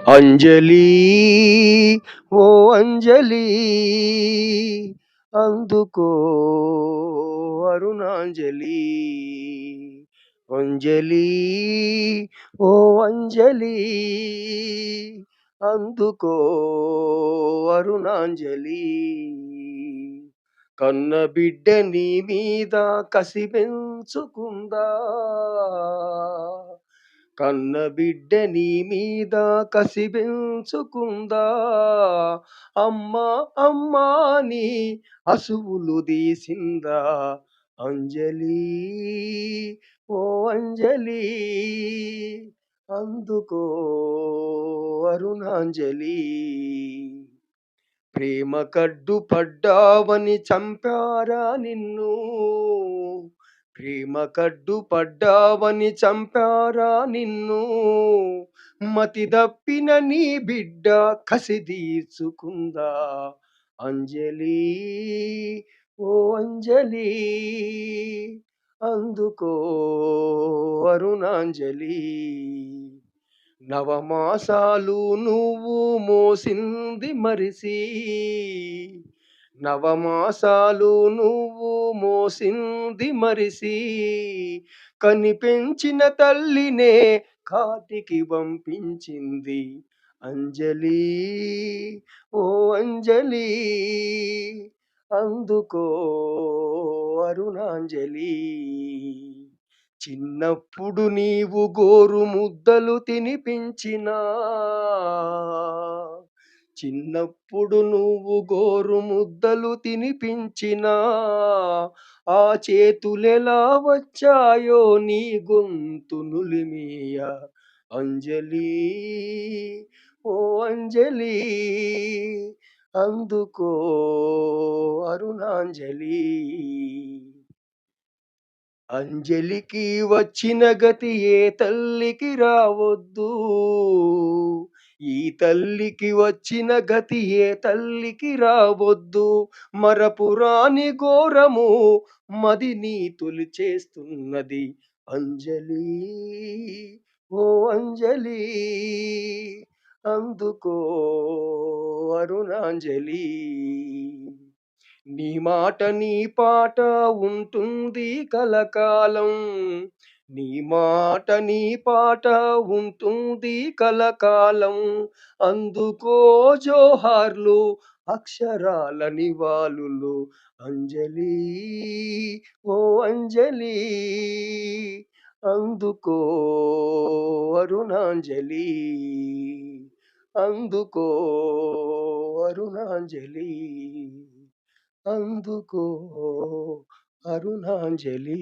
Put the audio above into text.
అంజలి ఓ అంజలి అందుకో అరుణాంజలి. అంజలి ఓ అంజలి అందుకో అరుణాంజలి. కన్న బిడ్డ నీ మీద కసి పెంచుకుందా, కన్న బిడ్డ నీ మీద కసి పెంచుకుందా, అమ్మా అమ్మా నీ అసువులు తీసిందా. అంజలి ఓ అంజలి అందుకో అరుణాంజలి. ప్రేమ కడ్డు పడ్డావని చంపారా నిన్ను, ప్రేమ కడ్డు పడ్డావని చంపారా నిన్ను, మతి దప్పిన నీ బిడ్డ కసి తీర్చుకుందా. అంజలి ఓ అంజలి అందుకో అరుణాంజలి. నవమాసాలు నువ్వు మోసింది మరిసి, నవమాసాలు నువ్వు మోసింది మరిసి, కనిపెంచిన తల్లినే కాటికి పంపించింది. అంజలి ఓ అంజలి అందుకో అరుణాంజలి. చిన్నప్పుడు నీవు గోరు ముద్దలు తినిపించినా, చిన్నప్పుడు నువ్వు గోరు ముద్దలు తినిపించినా, ఆ చేతులెలా వచ్చాయో నీ గొంతు నులిమియ. అంజలి ఓ అంజలి అందుకో అరుణాంజలి. అంజలికి వచ్చిన గతి ఏ తల్లికి రావద్దు, ఈ తల్లికి వచ్చిన గతి ఏ తల్లికి రావద్దు. మరపురాని ఘోరము మదిని తొలిచేస్తున్నది. అంజలి ఓ అంజలి అందుకో అరుణాంజలి. నీ మాట నీ పాట ఉంటుంది కలకాలం, నీ మాట నీ పాట ఉంటుంది కలకాలం. అందుకో జోహార్లు అక్షరాల నివాళులు. అంజలి ఓ అంజలి అందుకో అరుణాంజలి. అందుకో అరుణాంజలి. అందుకో అరుణాంజలి.